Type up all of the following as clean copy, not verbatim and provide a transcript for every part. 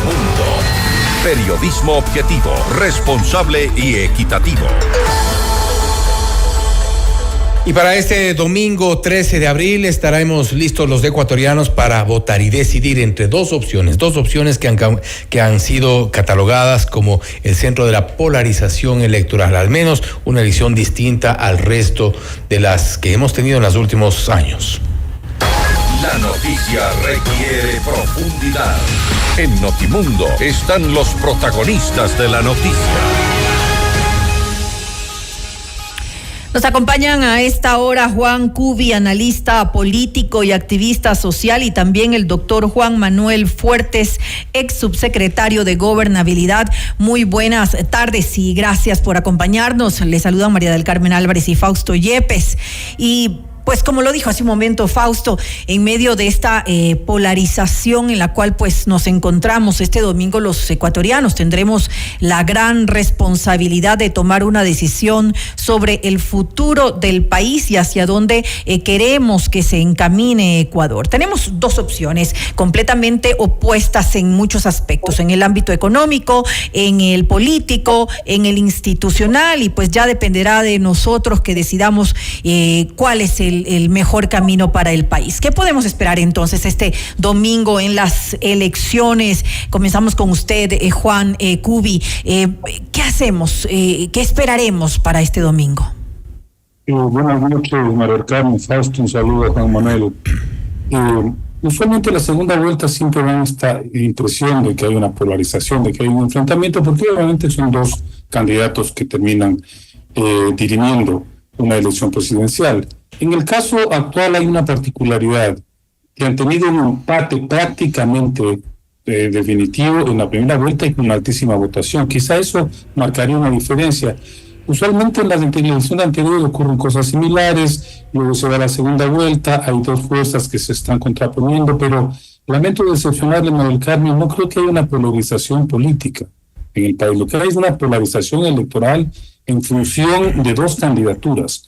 Notimundo. Periodismo objetivo, responsable y equitativo. Y para este domingo 13 de abril estaremos listos los ecuatorianos para votar y decidir entre dos opciones que han sido catalogadas como el centro de la polarización electoral, al menos una elección distinta al resto de las que hemos tenido en los últimos años. La noticia requiere profundidad. En Notimundo están los protagonistas de la noticia. Nos acompañan a esta hora Juan Cubi, analista político y activista social, y también el doctor Juan Manuel Fuertes, ex subsecretario de Gobernabilidad. Muy buenas tardes y gracias por acompañarnos. Les saludan María del Carmen Álvarez y Fausto Yepes. Y pues como lo dijo hace un momento Fausto, en medio de esta polarización en la cual pues nos encontramos este domingo, los ecuatorianos tendremos la gran responsabilidad de tomar una decisión sobre el futuro del país y hacia dónde queremos que se encamine Ecuador. Tenemos dos opciones completamente opuestas en muchos aspectos, en el ámbito económico, en el político, en el institucional, y pues ya dependerá de nosotros que decidamos cuál es el mejor camino para el país. ¿Qué podemos esperar entonces este domingo en las elecciones? Comenzamos con usted, Juan Cubi. ¿Qué hacemos? ¿Qué esperaremos para este domingo? Buenas noches, María del Carmen, Fausto, un saludo a Juan Manuel. Usualmente la segunda vuelta siempre da esta impresión de que hay una polarización, de que hay un enfrentamiento, porque obviamente son dos candidatos que terminan dirimiendo una elección presidencial. En el caso actual hay una particularidad, que han tenido un empate prácticamente definitivo en la primera vuelta y con una altísima votación. Quizá eso marcaría una diferencia. Usualmente en las elecciones anteriores ocurren cosas similares, luego se da la segunda vuelta, hay dos fuerzas que se están contraponiendo, pero lamento decepcionarle, María del Carmen, no creo que haya una polarización política en el país. Lo que hay es una polarización electoral en función de dos candidaturas,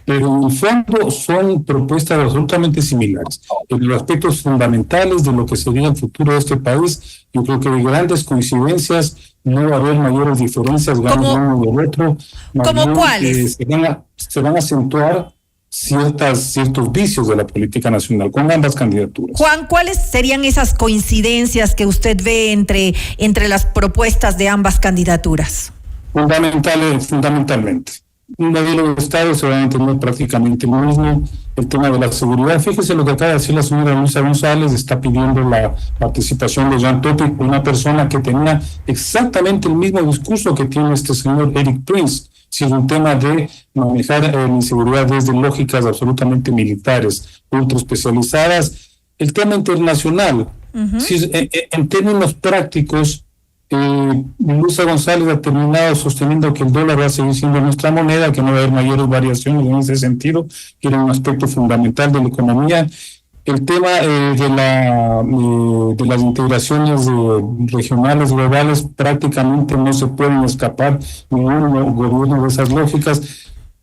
pero en el fondo son propuestas absolutamente similares. En los aspectos fundamentales de lo que sería el futuro de este país, yo creo que hay grandes coincidencias, no va a haber mayores diferencias, gana uno y el otro. ¿Cómo cuáles? Se van a acentuar ciertos vicios de la política nacional con ambas candidaturas. Juan, ¿cuáles serían esas coincidencias que usted ve entre las propuestas de ambas candidaturas? Fundamentalmente. Un modelo de Estado se va a entender prácticamente lo mismo. El tema de la seguridad. Fíjese lo que acaba de decir la señora Luisa González, está pidiendo la participación de Jean Topic, una persona que tenía exactamente el mismo discurso que tiene este señor Eric Prince. Si es un tema de manejar la inseguridad desde lógicas absolutamente militares, ultra especializadas. El tema internacional, si, en términos prácticos, Luisa González ha terminado sosteniendo que el dólar va a seguir siendo nuestra moneda, que no va a haber mayores variaciones en ese sentido, que era un aspecto fundamental de la economía. El tema de las integraciones regionales, globales, prácticamente no se pueden escapar ningún gobierno de esas lógicas.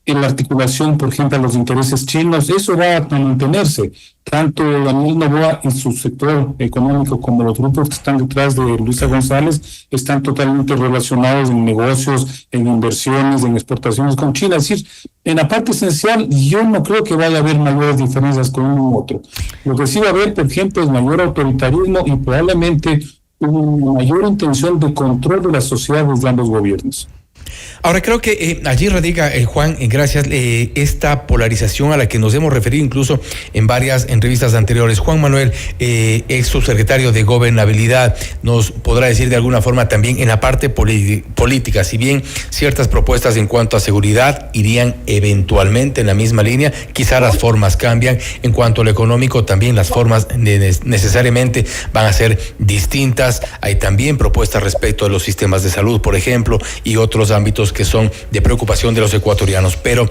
En la articulación, por ejemplo, a los intereses chinos, eso va a mantenerse. Tanto Daniel Noboa y su sector económico como los grupos que están detrás de Luisa González están totalmente relacionados en negocios, en inversiones, en exportaciones con China. Es decir, en la parte esencial, yo no creo que vaya a haber mayores diferencias con uno u otro. Lo que sí va a haber, por ejemplo, es mayor autoritarismo y probablemente una mayor intención de control de las sociedades de ambos gobiernos. Ahora creo que allí radica, Juan, gracias, esta polarización a la que nos hemos referido incluso en varias entrevistas anteriores. Juan Manuel, ex subsecretario de Gobernabilidad, nos podrá decir de alguna forma también en la parte política, si bien ciertas propuestas en cuanto a seguridad irían eventualmente en la misma línea, quizá las formas cambian. En cuanto a lo económico, también las formas necesariamente van a ser distintas. Hay también propuestas respecto a los sistemas de salud, por ejemplo, y otros ámbitos que son de preocupación de los ecuatorianos, pero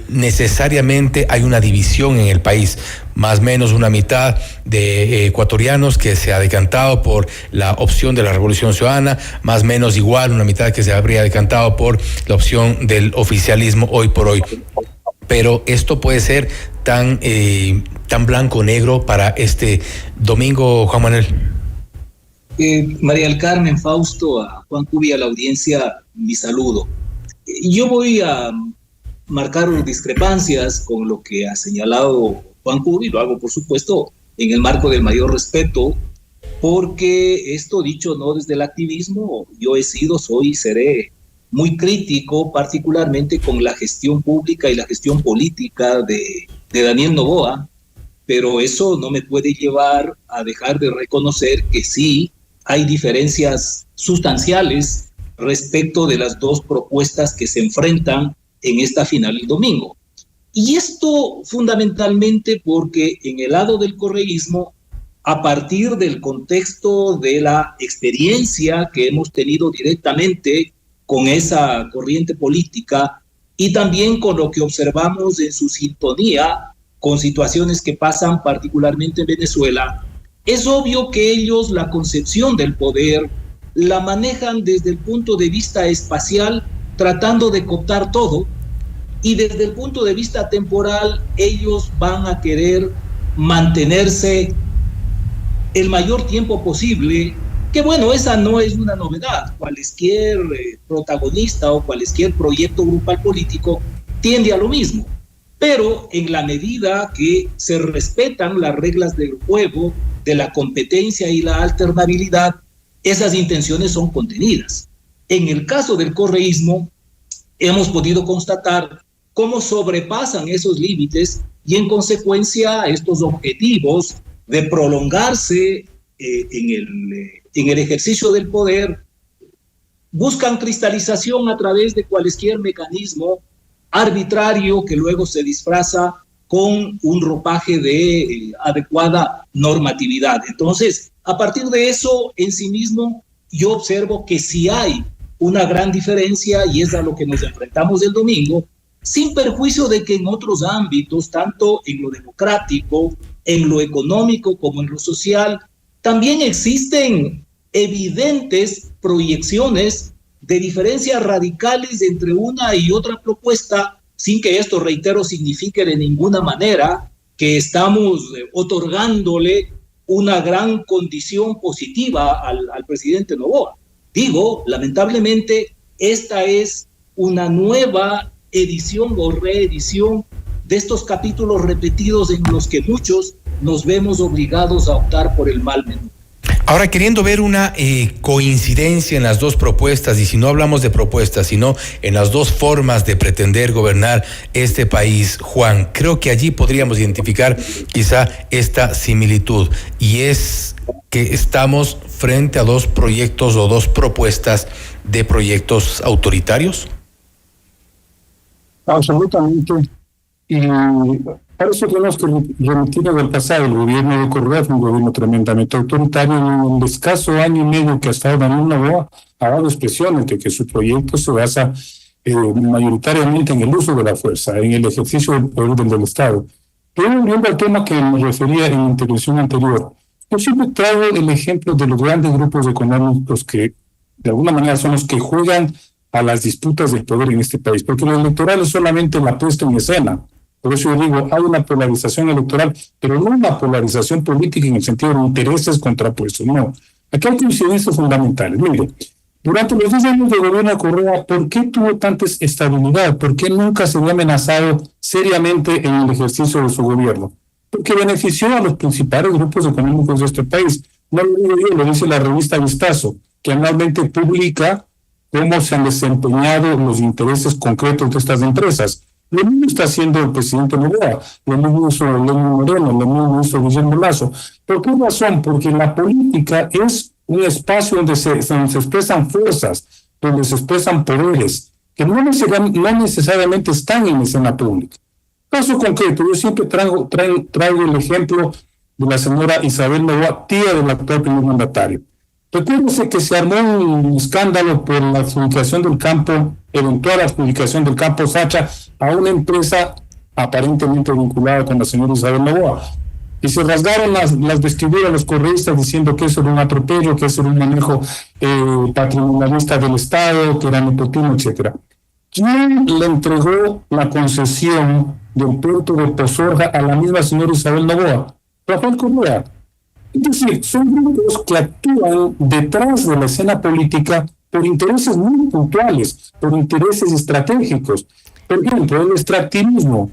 necesariamente hay una división en el país, más o menos una mitad de ecuatorianos que se ha decantado por la opción de la Revolución Ciudadana, más o menos igual una mitad que se habría decantado por la opción del oficialismo hoy por hoy. Pero esto puede ser tan blanco o negro para este domingo, Juan Manuel. María del Carmen, Fausto, a Juan Cubi, a la audiencia, mi saludo. Yo voy a marcar discrepancias con lo que ha señalado Juan Cubi, lo hago por supuesto en el marco del mayor respeto, porque esto dicho no desde el activismo, yo he sido, soy y seré muy crítico, particularmente con la gestión pública y la gestión política de Daniel Noboa, pero eso no me puede llevar a dejar de reconocer que sí hay diferencias sustanciales respecto de las dos propuestas que se enfrentan en esta final el domingo. Y esto fundamentalmente porque en el lado del correísmo, a partir del contexto de la experiencia que hemos tenido directamente con esa corriente política y también con lo que observamos en su sintonía con situaciones que pasan particularmente en Venezuela, es obvio que ellos la concepción del poder la manejan desde el punto de vista espacial, tratando de cooptar todo, y desde el punto de vista temporal ellos van a querer mantenerse el mayor tiempo posible, que bueno, esa no es una novedad. Cualquier protagonista o cualquier proyecto grupal político tiende a lo mismo, pero en la medida que se respetan las reglas del juego, de la competencia y la alternabilidad, esas intenciones son contenidas. En el caso del correísmo, hemos podido constatar cómo sobrepasan esos límites y en consecuencia estos objetivos de prolongarse en el ejercicio del poder buscan cristalización a través de cualquier mecanismo arbitrario que luego se disfraza con un ropaje de adecuada normatividad. Entonces, a partir de eso, en sí mismo, yo observo que sí hay una gran diferencia y es a lo que nos enfrentamos el domingo, sin perjuicio de que en otros ámbitos, tanto en lo democrático, en lo económico como en lo social, también existen evidentes proyecciones de diferencias radicales entre una y otra propuesta, sin que esto, reitero, signifique de ninguna manera que estamos otorgándole una gran condición positiva al presidente Noboa. Digo, lamentablemente, esta es una nueva edición o reedición de estos capítulos repetidos en los que muchos nos vemos obligados a optar por el mal menor. Ahora, queriendo ver una coincidencia en las dos propuestas, y si no hablamos de propuestas, sino en las dos formas de pretender gobernar este país, Juan, creo que allí podríamos identificar quizá esta similitud, y es que estamos frente a dos proyectos o dos propuestas de proyectos autoritarios. Absolutamente. Y para eso tenemos que remitirnos del pasado. El gobierno de Correa fue un gobierno tremendamente autoritario. En el escaso año y medio que ha estado Daniel Noboa, ha dado expresiones de que su proyecto se basa mayoritariamente en el uso de la fuerza, en el ejercicio del poder del Estado. Pero volviendo al tema que me refería en la intervención anterior, yo siempre traigo el ejemplo de los grandes grupos económicos que de alguna manera son los que juegan a las disputas del poder en este país, porque lo electoral es solamente la puesta en escena. Por eso yo digo, hay una polarización electoral, pero no una polarización política en el sentido de intereses contrapuestos, no. Aquí hay coincidencias fundamentales. Mire, durante los 10 años de gobierno de Correa, ¿por qué tuvo tanta estabilidad? ¿Por qué nunca se había amenazado seriamente en el ejercicio de su gobierno? Porque benefició a los principales grupos económicos de este país. No lo digo yo, lo dice la revista Vistazo, que anualmente publica cómo se han desempeñado los intereses concretos de estas empresas. Lo mismo está haciendo el presidente Noboa, lo mismo hizo Lenín Moreno, lo mismo hizo Guillermo Lasso. ¿Por qué razón? Porque la política es un espacio donde se expresan fuerzas, donde se expresan poderes, que no necesariamente están en la escena pública. Caso concreto, yo siempre traigo el ejemplo de la señora Isabel Noboa, tía del actual primer mandatario. Recuérdese que se armó un escándalo por la adjudicación del campo, eventual adjudicación del campo Sacha a una empresa aparentemente vinculada con la señora Isabel Noboa. Y se rasgaron las vestiduras los correístas diciendo que eso era un atropello, que eso era un manejo patrimonialista del Estado, que era nepotismo, etc. ¿Quién le entregó la concesión del puerto de Pozorja a la misma señora Isabel Noboa? Rafael Correa. Es decir, son grupos que actúan detrás de la escena política por intereses muy puntuales, por intereses estratégicos. Por ejemplo, el extractivismo.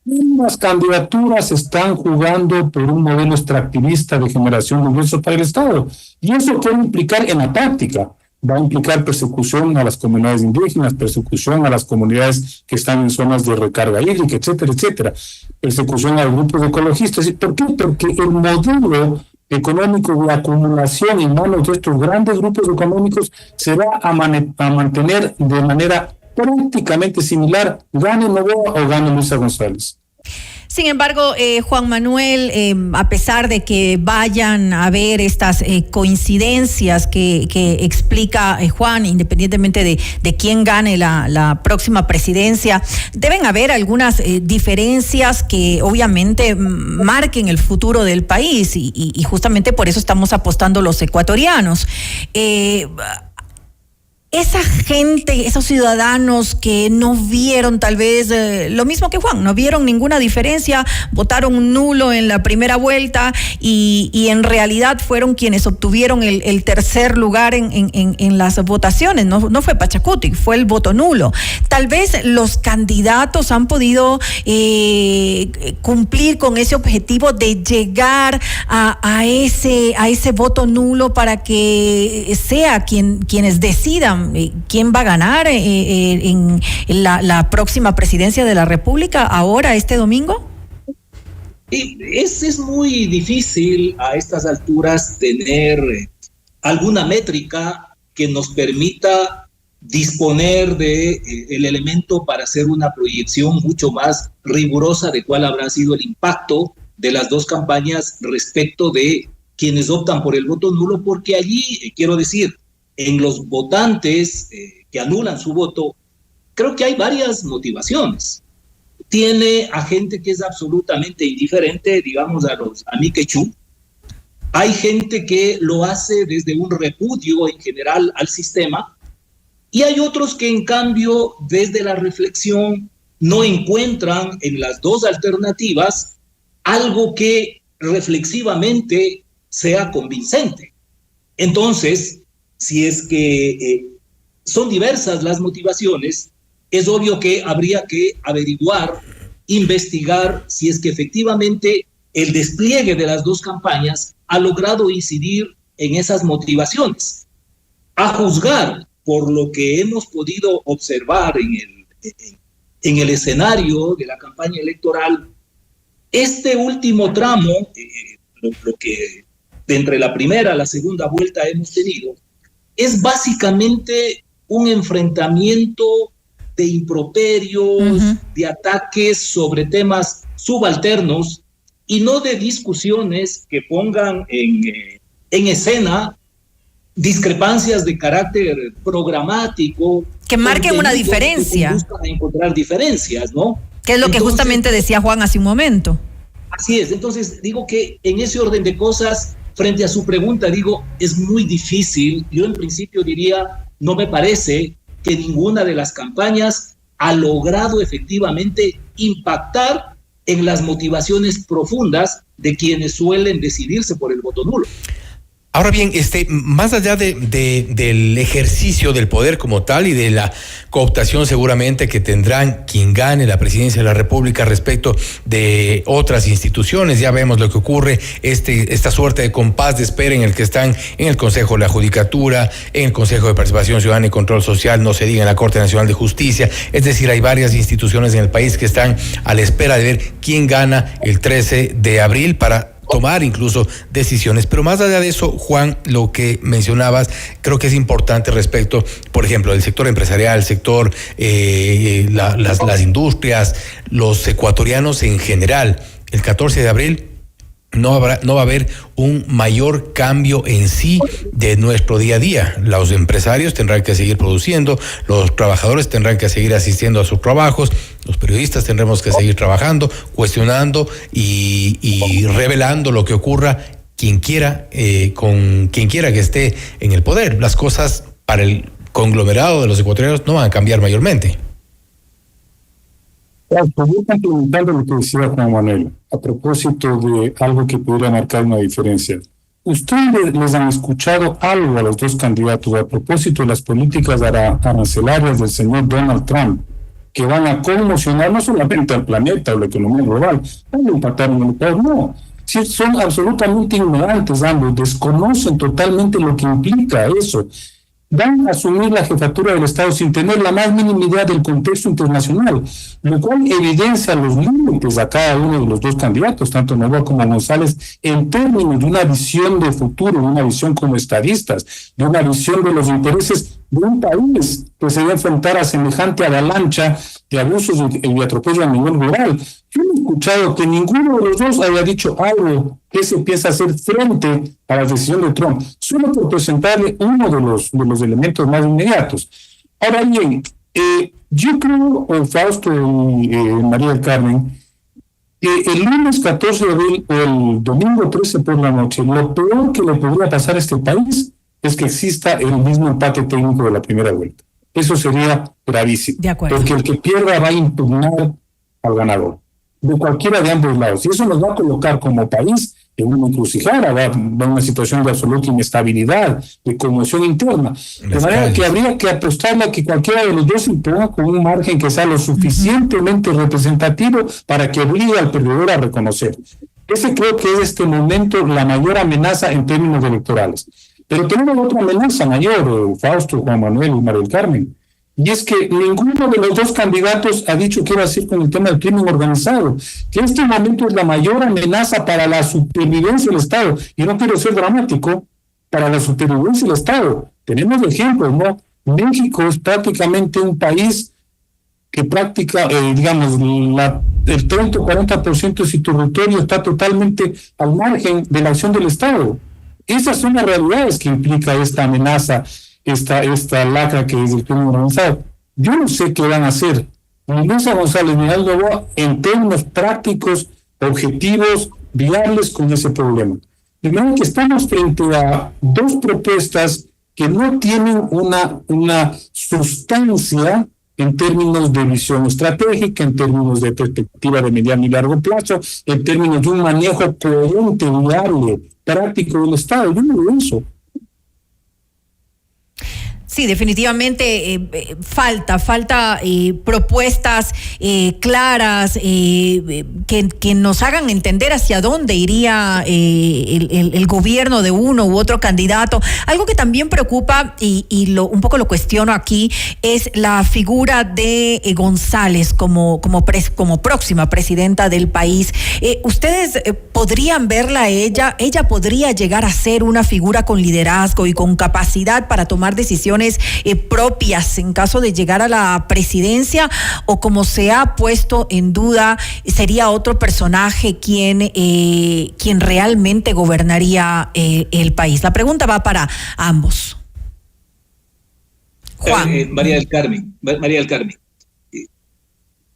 Las candidaturas están jugando por un modelo extractivista de generación de ingresos para el Estado. Y eso puede implicar en la práctica. Va a implicar persecución a las comunidades indígenas, persecución a las comunidades que están en zonas de recarga hídrica, etcétera, etcétera. Persecución a los grupos ecologistas. ¿Por qué? Porque el modelo económico de acumulación en manos de estos grandes grupos económicos se va a mantener de manera prácticamente similar, gane Novoa o gane Luisa González. Sin embargo, Juan Manuel, a pesar de que vayan a haber estas coincidencias que explica Juan, independientemente de quién gane la próxima presidencia, deben haber algunas diferencias que obviamente marquen el futuro del país y justamente por eso estamos apostando los ecuatorianos. Esa gente, esos ciudadanos que no vieron tal vez lo mismo que Juan, no vieron ninguna diferencia, votaron nulo en la primera vuelta y en realidad fueron quienes obtuvieron el tercer lugar en las votaciones, no fue Pachacuti, fue el voto nulo. Tal vez los candidatos han podido cumplir con ese objetivo de llegar a ese voto nulo para que sea quienes decidan quién va a ganar en la próxima presidencia de la República ahora, este domingo. Es muy difícil a estas alturas tener alguna métrica que nos permita disponer de el elemento para hacer una proyección mucho más rigurosa de cuál habrá sido el impacto de las dos campañas respecto de quienes optan por el voto nulo, porque allí, quiero decir, en los votantes que anulan su voto, creo que hay varias motivaciones. Tiene a gente que es absolutamente indiferente, digamos a Miquechú. Hay gente que lo hace desde un repudio en general al sistema. Y hay otros que, en cambio, desde la reflexión no encuentran en las dos alternativas algo que reflexivamente sea convincente. Entonces, si es que son diversas las motivaciones, es obvio que habría que averiguar, investigar si es que efectivamente el despliegue de las dos campañas ha logrado incidir en esas motivaciones. A juzgar por lo que hemos podido observar en el escenario de la campaña electoral, este último tramo, lo que de entre la primera a la segunda vuelta hemos tenido, es básicamente un enfrentamiento de improperios, de ataques sobre temas subalternos y no de discusiones que pongan en escena discrepancias de carácter programático. Que marquen una diferencia. Que buscan encontrar diferencias, ¿no? Que es lo que justamente decía Juan hace un momento. Así es, entonces digo que en ese orden de cosas, frente a su pregunta, digo, es muy difícil. Yo en principio diría, no me parece que ninguna de las campañas ha logrado efectivamente impactar en las motivaciones profundas de quienes suelen decidirse por el voto nulo. Ahora bien, más allá del ejercicio del poder como tal y de la cooptación seguramente que tendrán quien gane la presidencia de la República respecto de otras instituciones, ya vemos lo que ocurre, esta suerte de compás de espera en el que están en el Consejo de la Judicatura, en el Consejo de Participación Ciudadana y Control Social, no se diga en la Corte Nacional de Justicia, es decir, hay varias instituciones en el país que están a la espera de ver quién gana el 13 de abril para tomar incluso decisiones. Pero más allá de eso, Juan, lo que mencionabas, creo que es importante respecto, por ejemplo, del sector empresarial, el sector, las industrias, los ecuatorianos en general. El 14 de abril no va a haber un mayor cambio en sí de nuestro día a día. Los empresarios tendrán que seguir produciendo, los trabajadores tendrán que seguir asistiendo a sus trabajos, los periodistas tendremos que seguir trabajando, cuestionando y revelando lo que ocurra con quien quiera que esté en el poder. Las cosas para el conglomerado de los ecuatorianos no van a cambiar mayormente. Yo complementando lo que decía Juan Manuel, a propósito de algo que pudiera marcar una diferencia. ¿ustedes les han escuchado algo a los dos candidatos a propósito de las políticas arancelarias del señor Donald Trump, que van a conmocionar no solamente al planeta o la economía global, van a impactar en el país? No. Sí, son absolutamente ignorantes ambos, desconocen totalmente lo que implica eso. Van a asumir la jefatura del Estado sin tener la más mínima idea del contexto internacional, lo cual evidencia los límites a cada uno de los dos candidatos, tanto Noboa como González, en términos de una visión de futuro, de una visión como estadistas, de una visión de los intereses de un país que se va a enfrentar a semejante avalancha de abusos y atropellos a nivel global. Yo no he escuchado que ninguno de los dos haya dicho algo que se piensa hacer frente a la decisión de Trump, solo por presentarle uno de los elementos más inmediatos. Ahora bien, yo creo, Fausto y María del Carmen, que el lunes 14 de abril o el domingo 13 por la noche, lo peor que le podría pasar a este país es que exista el mismo empate técnico de la primera vuelta. Eso sería gravísimo. De acuerdo. Porque el que pierda va a impugnar al ganador, de cualquiera de ambos lados. Y eso nos va a colocar como país en una encrucijada, va a una situación de absoluta inestabilidad, de conmoción interna. De manera que habría que apostarle a que cualquiera de los dos se imponga con un margen que sea lo suficientemente representativo para que obligue al perdedor a reconocer. Ese creo que es este momento la mayor amenaza en términos electorales. Pero tenemos otra amenaza mayor, Fausto, Juan Manuel y María del Carmen, y es que ninguno de los dos candidatos ha dicho qué va a hacer con el tema del crimen organizado, que en este momento es la mayor amenaza para la supervivencia del Estado, y no quiero ser dramático, para la supervivencia del Estado. Tenemos ejemplos, ¿no? México es prácticamente un país que practica, digamos, el 30 o 40% de su territorio está totalmente al margen de la acción del Estado. Esas son las realidades que implica esta amenaza, esta lacra que es el crimen organizado. Yo no sé qué van a hacer ni Luisa González ni Aldo Noboa en términos prácticos, objetivos, viables con ese problema. De manera que estamos frente a dos propuestas que no tienen una sustancia en términos de visión estratégica, en términos de perspectiva de mediano y largo plazo, en términos de un manejo coherente, viable, práctico del Estado. Yo no veo eso. Sí, definitivamente falta propuestas claras que nos hagan entender hacia dónde iría el gobierno de uno u otro candidato. Algo que también preocupa y un poco lo cuestiono aquí es la figura de González como próxima presidenta del país. ¿Ustedes podrían verla a ella? ¿Ella podría llegar a ser una figura con liderazgo y con capacidad para tomar decisiones propias en caso de llegar a la presidencia, o como se ha puesto en duda, sería otro personaje quien realmente gobernaría el país? La pregunta va para ambos. Juan. María del Carmen,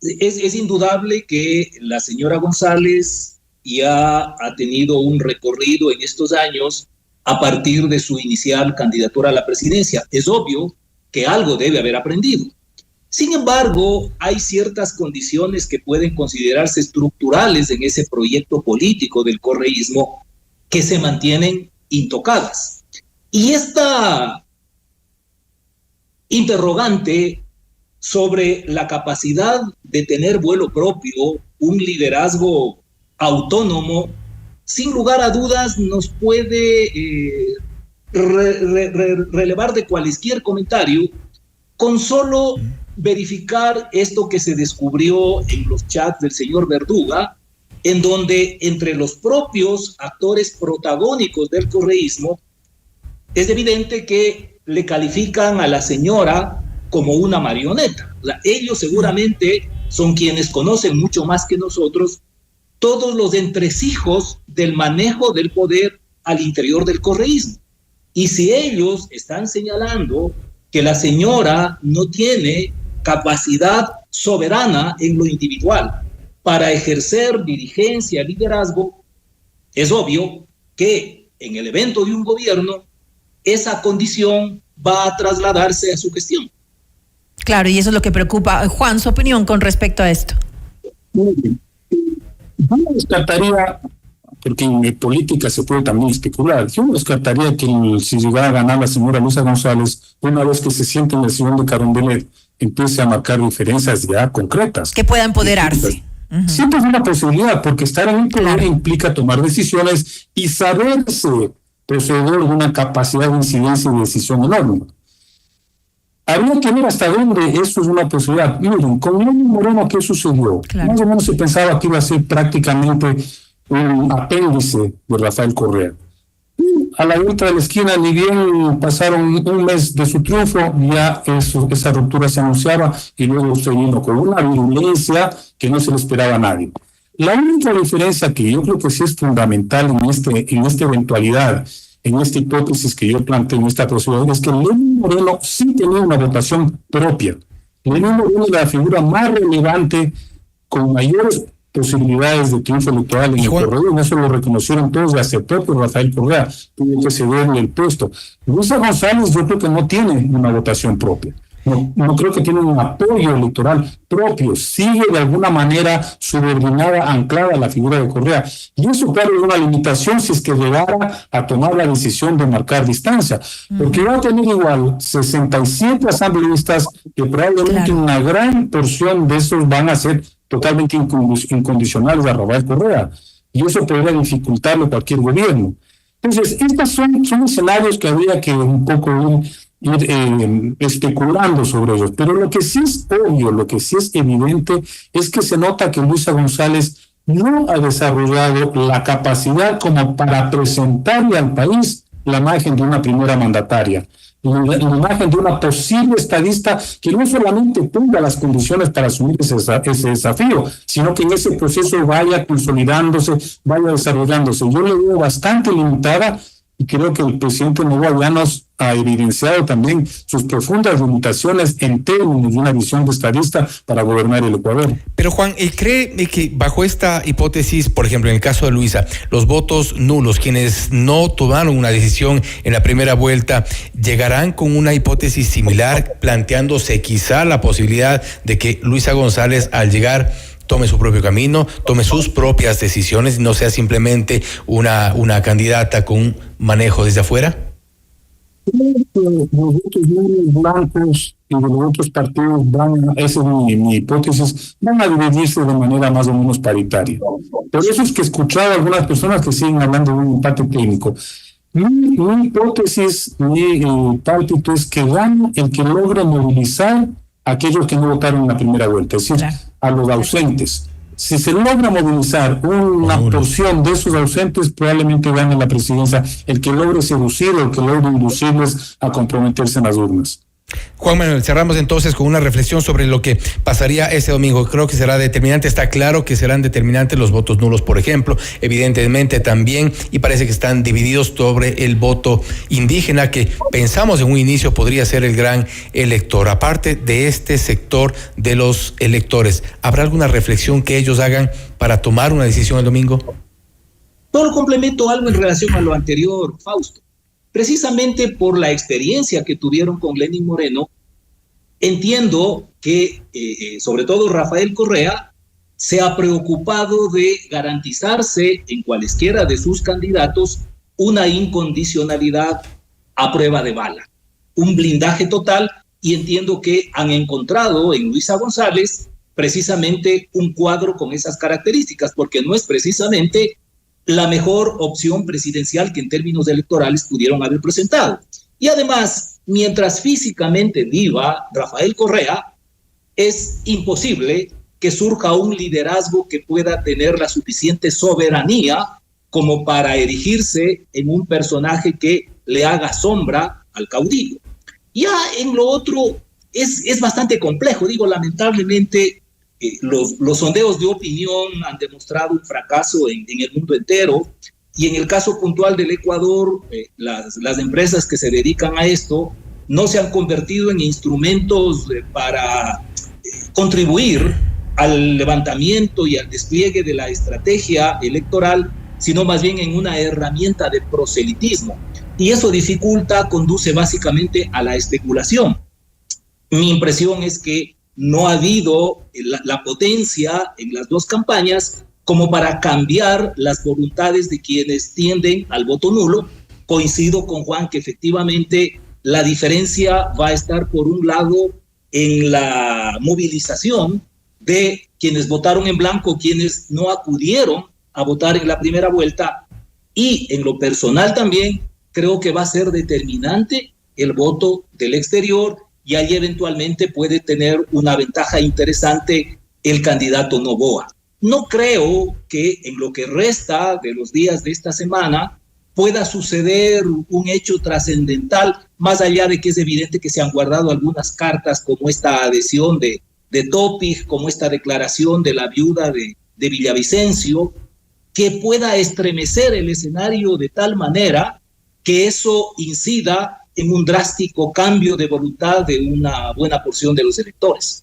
es indudable que la señora González ya ha tenido un recorrido en estos años a partir de su inicial candidatura a la presidencia. Es obvio que algo debe haber aprendido. Sin embargo, hay ciertas condiciones que pueden considerarse estructurales en ese proyecto político del correísmo que se mantienen intocadas. Y esta interrogante sobre la capacidad de tener vuelo propio, un liderazgo autónomo, sin lugar a dudas nos puede relevar de cualquier comentario con solo verificar esto que se descubrió en los chats del señor Verduga, en donde entre los propios actores protagónicos del correísmo es evidente que le califican a la señora como una marioneta. O sea, ellos seguramente son quienes conocen mucho más que nosotros todos los entresijos del manejo del poder al interior del correísmo. Y si ellos están señalando que la señora no tiene capacidad soberana en lo individual para ejercer dirigencia, liderazgo, es obvio que en el evento de un gobierno esa condición va a trasladarse a su gestión. Claro, y eso es lo que preocupa. Juan, su opinión con respecto a esto. Muy bien. Yo no descartaría porque en política se puede también especular. Yo descartaría que si llegara a ganar la señora Luisa González, una vez que se siente en el sillón de Carondelet, empiece a marcar diferencias ya concretas. Que pueda empoderarse. Siempre es una posibilidad, porque estar en un poder implica tomar decisiones y saberse poseedor de una capacidad de incidencia y de decisión enorme. Habría que ver hasta dónde eso es una posibilidad. Miren, con Lenín Moreno, ¿qué sucedió? Más o menos se pensaba que iba a ser prácticamente un apéndice de Rafael Correa. Y a la vuelta de la esquina, ni bien pasaron un mes de su triunfo, ya esa ruptura se anunciaba y luego usted vino con una virulencia que no se le esperaba a nadie. La única diferencia que yo creo que sí es fundamental en esta eventualidad, en esta hipótesis que yo planteo, en esta posibilidad, es que Lenín Moreno sí tenía una votación propia. Lenín Moreno es la figura más relevante, con mayores posibilidades de triunfo electoral en el corredor, y eso lo reconocieron todos y aceptó que Rafael Correa tuvo que cederle el puesto. Luisa González yo creo que no tiene una votación propia. No creo que tiene un apoyo electoral propio, sigue de alguna manera subordinada, anclada a la figura de Correa. Y eso, claro, es una limitación si es que llegara a tomar la decisión de marcar distancia, porque va a tener igual 67 asambleístas que probablemente una gran porción de esos van a ser totalmente incondicionales a Rafael Correa, y eso podría dificultarlo cualquier gobierno. Entonces, estos son escenarios que habría que un poco ir especulando sobre ellos, pero lo que sí es obvio, lo que sí es evidente, es que se nota que Luisa González no ha desarrollado la capacidad como para presentarle al país la imagen de una primera mandataria, la imagen de una posible estadista que no solamente tenga las condiciones para asumir ese desafío, sino que en ese proceso vaya consolidándose, vaya desarrollándose. Yo le veo bastante limitada, y creo que el presidente Noboa ya nos ha evidenciado también sus profundas limitaciones en términos de una visión de estadista para gobernar el Ecuador. Pero Juan, ¿cree que bajo esta hipótesis, por ejemplo, en el caso de Luisa, los votos nulos, quienes no tomaron una decisión en la primera vuelta, llegarán con una hipótesis similar, planteándose quizá la posibilidad de que Luisa González, al llegar, tome su propio camino, tome sus propias decisiones y no sea simplemente una candidata con un manejo desde afuera? Los votos blancos y de los otros partidos esa es mi hipótesis, van a dividirse de manera más o menos paritaria. Por eso es que he escuchado a algunas personas que siguen hablando de un empate técnico. Mi hipótesis, mi pálpito es que gane el que logre movilizar a aquellos que no votaron en la primera vuelta, es decir, a los ausentes. Si se logra movilizar una porción de esos ausentes, probablemente gane la presidencia el que logre seducir o el que logre inducirles a comprometerse en las urnas. Juan Manuel, cerramos entonces con una reflexión sobre lo que pasaría este domingo. Creo que será determinante, está claro que serán determinantes los votos nulos, por ejemplo, evidentemente también, y parece que están divididos sobre el voto indígena, que pensamos en un inicio podría ser el gran elector. Aparte de este sector de los electores, ¿habrá alguna reflexión que ellos hagan para tomar una decisión el domingo? Solo complemento algo en relación a lo anterior, Fausto. Precisamente por la experiencia que tuvieron con Lenín Moreno, entiendo que, sobre todo Rafael Correa, se ha preocupado de garantizarse en cualesquiera de sus candidatos una incondicionalidad a prueba de bala, un blindaje total, y entiendo que han encontrado en Luisa González precisamente un cuadro con esas características, porque no es precisamente la mejor opción presidencial que en términos electorales pudieron haber presentado. Y además, mientras físicamente viva Rafael Correa, es imposible que surja un liderazgo que pueda tener la suficiente soberanía como para erigirse en un personaje que le haga sombra al caudillo. Ya en lo otro es bastante complejo, lamentablemente. Los sondeos de opinión han demostrado un fracaso en el mundo entero, y en el caso puntual del Ecuador, las empresas que se dedican a esto no se han convertido en instrumentos para contribuir al levantamiento y al despliegue de la estrategia electoral, sino más bien en una herramienta de proselitismo. Y eso conduce básicamente a la especulación. Mi impresión es que no ha habido la potencia en las dos campañas como para cambiar las voluntades de quienes tienden al voto nulo. Coincido con Juan que efectivamente la diferencia va a estar por un lado en la movilización de quienes votaron en blanco, quienes no acudieron a votar en la primera vuelta, y en lo personal también creo que va a ser determinante el voto del exterior, y ahí eventualmente puede tener una ventaja interesante el candidato Noboa. No creo que en lo que resta de los días de esta semana pueda suceder un hecho trascendental, más allá de que es evidente que se han guardado algunas cartas como esta adhesión de Topic, como esta declaración de la viuda de Villavicencio, que pueda estremecer el escenario de tal manera que eso incida en un drástico cambio de voluntad de una buena porción de los electores.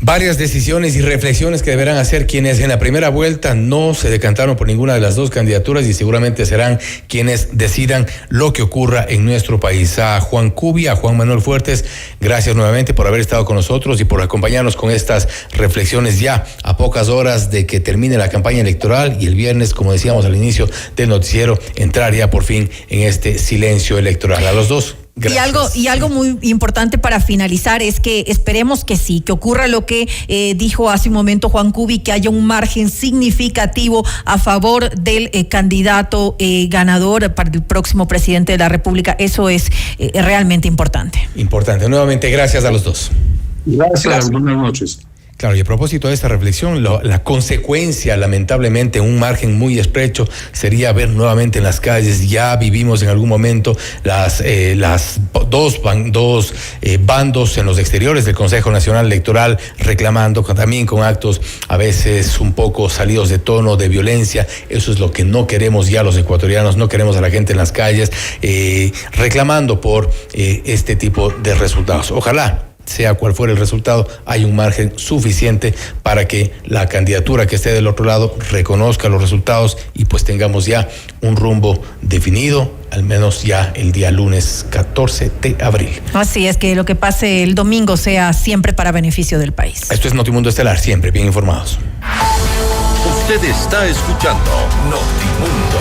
Varias decisiones y reflexiones que deberán hacer quienes en la primera vuelta no se decantaron por ninguna de las dos candidaturas, y seguramente serán quienes decidan lo que ocurra en nuestro país. A Juan Cubia, a Juan Manuel Fuertes, gracias nuevamente por haber estado con nosotros y por acompañarnos con estas reflexiones ya a pocas horas de que termine la campaña electoral, y el viernes, como decíamos al inicio del noticiero, entrar ya por fin en este silencio electoral. A los dos, gracias. Y algo muy importante para finalizar es que esperemos que sí, que ocurra lo que dijo hace un momento Juan Cubi, que haya un margen significativo a favor del candidato ganador para el próximo presidente de la República. Eso es realmente importante. Importante. Nuevamente, gracias a los dos. Gracias. Buenas noches. Claro, y a propósito de esta reflexión, la consecuencia, lamentablemente, un margen muy estrecho, sería ver nuevamente en las calles. Ya vivimos en algún momento las dos bandos en los exteriores del Consejo Nacional Electoral reclamando, también con actos a veces un poco salidos de tono, de violencia. Eso es lo que no queremos ya los ecuatorianos, no queremos a la gente en las calles reclamando por este tipo de resultados. Ojalá, sea cual fuera el resultado, hay un margen suficiente para que la candidatura que esté del otro lado reconozca los resultados y pues tengamos ya un rumbo definido, al menos ya el día lunes 14 de abril. Así es, que lo que pase el domingo sea siempre para beneficio del país. Esto es Notimundo Estelar, siempre bien informados. Usted está escuchando Notimundo.